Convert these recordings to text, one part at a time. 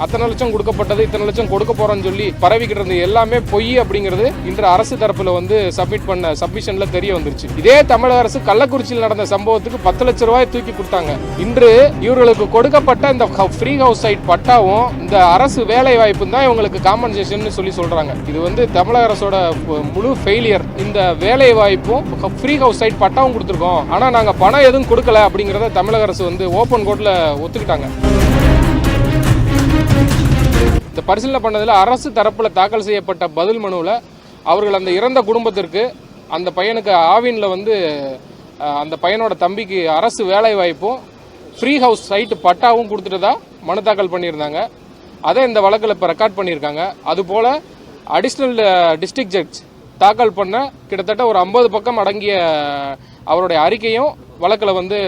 அத்தனை லட்சம் கொடுக்கப்பட்டது, இத்தனை லட்சம் கொடுக்க போறோம்னு சொல்லி பரவிக்கிட்டு இருந்தது எல்லாமே பொய் அப்படிங்கிறது இன்று அரசு தரப்புல வந்து சப்மிட் பண்ண சப்மிஷன்ல தெரிய வந்துருச்சு. இதே தமிழக அரசு கள்ளக்குறிச்சியில் நடந்த சம்பவத்துக்கு 10 லட்சம் ரூபாய் தூக்கி கொடுத்தாங்க. இன்று இவர்களுக்கு கொடுக்கப்பட்ட இந்த ஃப்ரீ ஹவுஸ் சைட் பட்டாவும் இந்த அரசு வேலை வாய்ப்பு தான் இவங்களுக்கு காம்பன்சேஷன் சொல்லி சொல்றாங்க. இது வந்து தமிழக அரசோட முழு ஃபெயிலியர். இந்த வேலை வாய்ப்பும் ஃப்ரீ ஹவுஸ் சைட் பட்டாவும் கொடுத்துருக்கோம், ஆனா நாங்க பணம் எதுவும் கொடுக்கல அப்படிங்கறத தமிழக அரசு வந்து ஓபன் கோர்ட்ல ஒத்துக்கிட்டாங்க. இந்த பரிசீலனை பண்ணதில் அரசு தரப்பில் தாக்கல் செய்யப்பட்ட பதில் மனுவில் அவர்கள் அந்த இறந்த குடும்பத்திற்கு அந்த பையனுக்கு ஆவினில் வந்து அந்த பையனோட தம்பிக்கு அரசு வேலை வாய்ப்பும் ஃப்ரீ ஹவுஸ் சைட்டு பட்டாவும் கொடுத்துட்டதா மனு தாக்கல் பண்ணியிருந்தாங்க. அதை இந்த வழக்கில் இப்போ ரெக்கார்ட் பண்ணியிருக்காங்க. அதுபோல் அடிஷ்னல் டிஸ்ட்ரிக்ட் ஜட்ஜ் தாக்கல் பண்ண கிட்டத்தட்ட ஒரு 50 பக்கம் அடங்கிய அவருடைய அறிக்கையும் வழக்கில் வந்து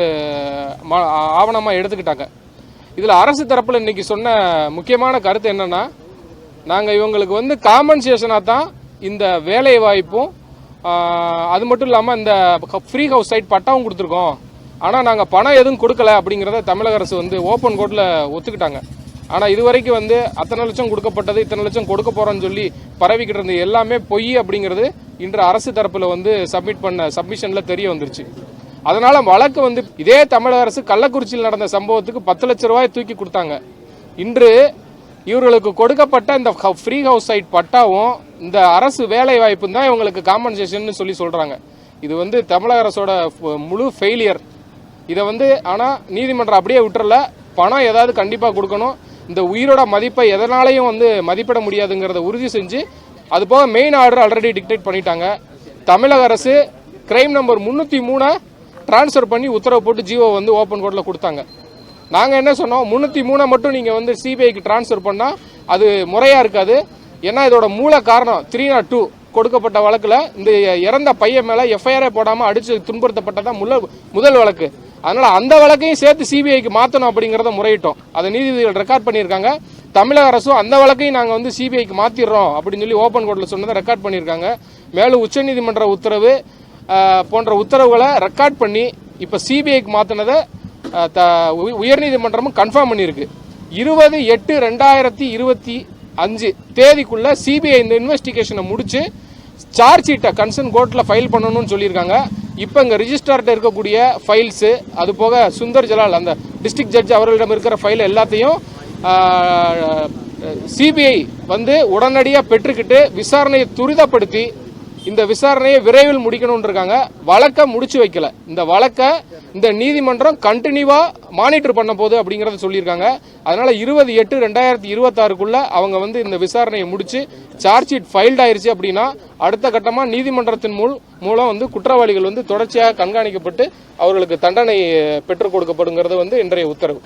ஆவணமாக எடுத்துக்கிட்டாங்க. இதில் அரசு தரப்பில் இன்னைக்கு சொன்ன முக்கியமான கருத்து என்னன்னா, நாங்கள் இவங்களுக்கு வந்து காம்பன்சேஷனாக தான் இந்த வேலை வாய்ப்பும் அது மட்டும் இல்லாமல் இந்த ஃப்ரீ ஹவுஸ் சைட் பட்டாவும் கொடுத்துருக்கோம், ஆனால் நாங்கள் பணம் எதுவும் கொடுக்கல அப்படிங்கிறத தமிழக அரசு வந்து ஓப்பன் கோர்ட்டில் ஒத்துக்கிட்டாங்க. ஆனால் இதுவரைக்கும் வந்து அத்தனை லட்சம் கொடுக்கப்பட்டது, இத்தனை லட்சம் கொடுக்க போகிறோன்னு சொல்லி பரவிக்கிட்டு இருந்தது எல்லாமே பொய் அப்படிங்கிறது இன்று அரசு தரப்பில் வந்து சப்மிட் பண்ண சப்மிஷனில் தெரிய வந்துருச்சு. அதனால வழக்கு வந்து இதே தமிழக அரசு கள்ளக்குறிச்சியில் நடந்த சம்பவத்துக்கு 10 லட்சம் ரூபாய் தூக்கி கொடுத்தாங்க. இன்று இவர்களுக்கு கொடுக்கப்பட்ட இந்த ஃப்ரீ ஹவுஸ் சைட் பட்டாவும் இந்த அரசு வேலை வாய்ப்பு தான் இவங்களுக்கு காம்பன்சேஷன் சொல்லி சொல்றாங்க. இது வந்து தமிழக அரசோட முழு ஃபெயிலியர். இதை வந்து ஆனால் நீதிமன்றம் அப்படியே விட்டுறல, பணம் ஏதாவது கண்டிப்பாக கொடுக்கணும், இந்த உயிரோட மதிப்பை எதனாலையும் வந்து மதிப்பிட முடியாதுங்கிறத உறுதி செஞ்சு அது போக மெயின் ஆர்டர் ஆல்ரெடி டிக்டேட் பண்ணிட்டாங்க. தமிழக அரசு கிரைம் நம்பர் 303 டிரான்ஸ்ஃபர் பண்ணி உத்தரவு போட்டு ஜிஓ வந்து ஓப்பன் கோர்ட்டில் கொடுத்தாங்க. நாங்கள் என்ன சொன்னோம், 303 மட்டும் நீங்கள் வந்து சிபிஐக்கு டிரான்ஸ்ஃபர் பண்ணால் அது முறையாக இருக்காது. ஏன்னா இதோட மூல காரணம் 302 கொடுக்கப்பட்ட வழக்கில் இந்த இறந்த பையன் மேலே எஃப்ஐஆரே போடாமல் அடித்து துன்புறுத்தப்பட்டதான் முதல் வழக்கு. அதனால் அந்த வழக்கையும் சேர்த்து சிபிஐக்கு மாற்றணும் அப்படிங்கிறத முறையிட்டோம். அதை நீதிபதிகள் ரெக்கார்ட் பண்ணியிருக்காங்க. தமிழக அரசும் அந்த வழக்கையும் நாங்கள் வந்து சிபிஐக்கு மாற்றிடுறோம் அப்படின்னு சொல்லி ஓப்பன் கோர்ட்டில் சொன்னதை ரெக்கார்ட் பண்ணியிருக்காங்க. மேலும் உச்சநீதிமன்ற உத்தரவு போன்ற உத்தரவுகளை ரெக்கார்ட் பண்ணி இப்போ சிபிஐக்கு மாற்றினதை உயர்நீதிமன்றமும் கன்ஃபார்ம் பண்ணியிருக்கு. 20/8/2025 தேதிக்குள்ள சிபிஐ இந்த இன்வெஸ்டிகேஷனை முடிச்சு சார்ஜ் ஷீட்டை கன்சர்ன் கோர்ட்டில் ஃபைல் பண்ணணும்னு சொல்லியிருக்காங்க. இப்போ இங்கே ரிஜிஸ்டார்ட்ட இருக்கக்கூடிய ஃபைல்ஸு, அது போக சுந்தர் ஜலால் அந்த டிஸ்ட்ரிக்ட் ஜட்ஜ் அவர்களிடம் இருக்கிற ஃபைல் எல்லாத்தையும் சிபிஐ வந்து உடனடியாக பெற்றுக்கிட்டு விசாரணையை துரிதப்படுத்தி இந்த விசாரணையை விரைவில் முடிக்கணும்னு இருக்காங்க. வழக்கை முடிச்சு வைக்கல. இந்த வழக்கை இந்த நீதிமன்றம் கண்டினியூவா மானிட்டர் பண்ண போகுது அப்படிங்கறத சொல்லியிருக்காங்க. அதனால 20/8/2026 அவங்க வந்து இந்த விசாரணையை முடிச்சு சார்ஜ் ஷீட் ஃபைல்ட் ஆயிருச்சு அப்படின்னா அடுத்த கட்டமா நீதிமன்றத்தின் மூலம் வந்து குற்றவாளிகள் வந்து தொடர்ச்சியாக கண்காணிக்கப்பட்டு அவர்களுக்கு தண்டனை பெற்றுக் கொடுக்கப்படுங்கிறது வந்து இன்றைய உத்தரவு.